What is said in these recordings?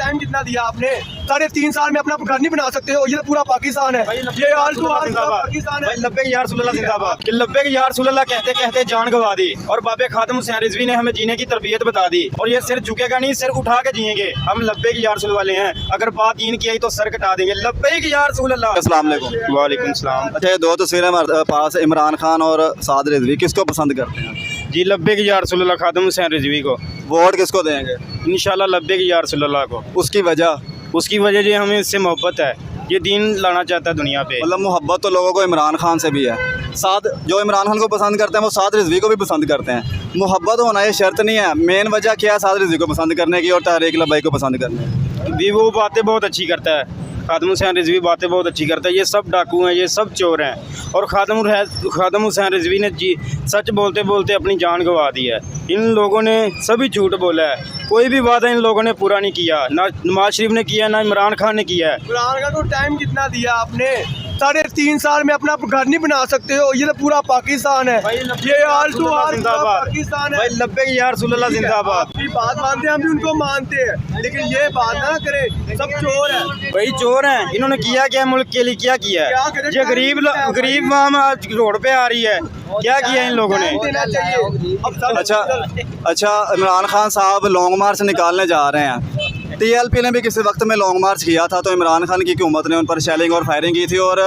Time कितना दिया आपने? 3.5 साल में अपना घर नहीं बना सकते हो? ये तो पूरा पाकिस्तान है, ये आल टू आल पाकिस्तान है। लब्बे यार सुल्लल्लाह जिंदाबाद कि लब्बे यार सुल्लल्लाह कहते कहते जान गवा दी और बाबे खातम हुसैन रिजवी ने हमें जीने की तरबियत बता दी और ये सिर झुकेगा नहीं, सिर उठा के जिएंगे। हम लब्बे की यार रसूल वाले हैं, अगर बात दीन की आई तो सर कटा देंगे। लब्बे की यार रसूलल्लाह। अस्सलाम वालेकुम। वालेकुम सलाम। अच्छा, ये दो तस्वीरें हमारे पास, इमरान खान और साद रिजवी, किसको पसंद करते हैं? जी लब्बे की यार रसूलल्लाह खातम हुसैन रिजवी को। वोट किसको देंगे? इंशाल्लाह लब्बे की यार रसूलल्लाह को। उसकी वजह? उसकी वजह जी हमें इससे मोहब्बत है, ये दीन लाना चाहता है दुनिया पे। मतलब मोहब्बत तो लोगों को इमरान खान से भी है। साद जो इमरान खान को पसंद करते हैं वो साद रिजवी को भी पसंद करते हैं। मोहब्बत होना ये शर्त नहीं है। मेन वजह क्या है साद रिजवी को पसंद करने की और तहरीक लब्बैक को पसंद करने की? भी वो बातें बहुत अच्छी करता है, खातम हुसैन रिजवी बातें बहुत अच्छी करता है। ये सब डाकू हैं, ये सब चोर हैं और खातम हुसैन रिजवी ने जी सच बोलते बोलते अपनी जान गंवा दी है। इन लोगों ने सभी झूठ बोला है, कोई भी वादा इन लोगों ने पूरा नहीं किया, ना नवाज शरीफ ने किया, ना इमरान खान ने किया है। इमरान खान को टाइम कितना दिया आपने? 3.5 साल में अपना घर नहीं बना सकते हो? ये तो पूरा पाकिस्तान है, ये आल टू आल पाकिस्तान है। लब्बे की यार रसूलल्लाह जिंदाबाद। आपकी बात मानते हैं, हम भी उनको मानते हैं, लेकिन ये बात ना करें, सब चोर है। भाई चोर हैं, इन्होंने किया क्या मुल्क के लिए? क्या किया है? ये गरीब आवाम आज रोड पे आ रही है, क्या किया इन लोगों ने? देना चाहिए। अच्छा, इमरान खान साहब लॉन्ग मार्च निकालने जा रहे हैं। TLP ने भी किसी वक्त में लॉन्ग मार्च किया था, तो इमरान खान की हुकूमत ने उन पर शेलिंग और फायरिंग की थी और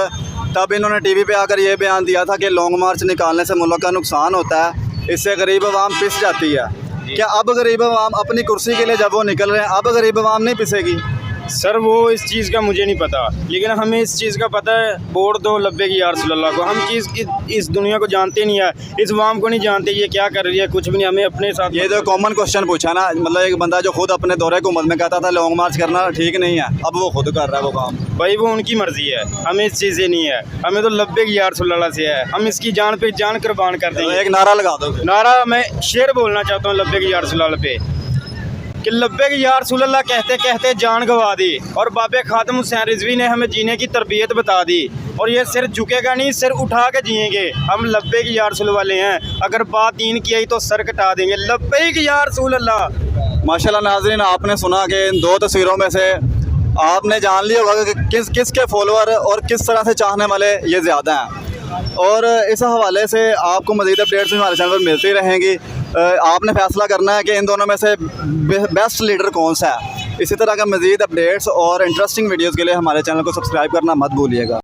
तब इन्होंने TV पे आकर ये बयान दिया था कि लॉन्ग मार्च निकालने से मुल्क का नुकसान होता है, इससे गरीब अवाम पिस जाती है। क्या अब गरीब अवाम अपनी कुर्सी के लिए जब वो निकल रहे हैं, अब गरीब अवाम नहीं पिसेगी? सर वो इस चीज़ का मुझे नहीं पता, लेकिन हमें इस चीज़ का पता है, वोट दो लब्बे की यार रसूलल्लाह को। हम चीज़ इस दुनिया को जानते नहीं है, इस अवाम को नहीं जानते ये क्या कर रही है, कुछ भी नहीं। हमें अपने साथ ये तो कॉमन क्वेश्चन पूछा ना, मतलब एक बंदा जो खुद अपने दौरे हुकूमत में कहता था लॉन्ग मार्च करना ठीक नहीं है, अब वो खुद कर रहा है वो काम। भाई वो उनकी मर्जी है, हमें इस चीज़ से नहीं है, हमें तो लब्बे की यार रसूलल्लाह से है। हम इसकी जान पे जान कुर्बान कर देंगे। एक नारा लगा दो। नारा मैं शेर बोलना चाहता हूँ लब्बे की यार रसूलल्लाह पे कि लब्बे की यार रसूलल्लाह कहते कहते जान गंवा दी और बाबे खातम हुसैन रिजवी ने हमें जीने की तरबियत बता दी और ये सिर झुकेगा नहीं, सिर उठा के जिएंगे। हम लब्बे की यार रसूल वाले हैं, अगर बात दीन की आई तो सर कटा देंगे। लब्बे की यार रसूलल्लाह। माशाल्लाह नाज़रीन, आपने सुना कि इन दो तस्वीरों में से आपने जान लिया होगा कि किसके फॉलोअर और किस तरह से चाहने वाले ये ज़्यादा हैं और इस हवाले से आपको मज़ीद अपडेट्स हमारे चैनल पर मिलती रहेंगी। आपने फैसला करना है कि इन दोनों में से बेस्ट लीडर कौन सा है। इसी तरह का मज़ीद अपडेट्स और इंटरेस्टिंग वीडियोज़ के लिए हमारे चैनल को सब्सक्राइब करना मत भूलिएगा।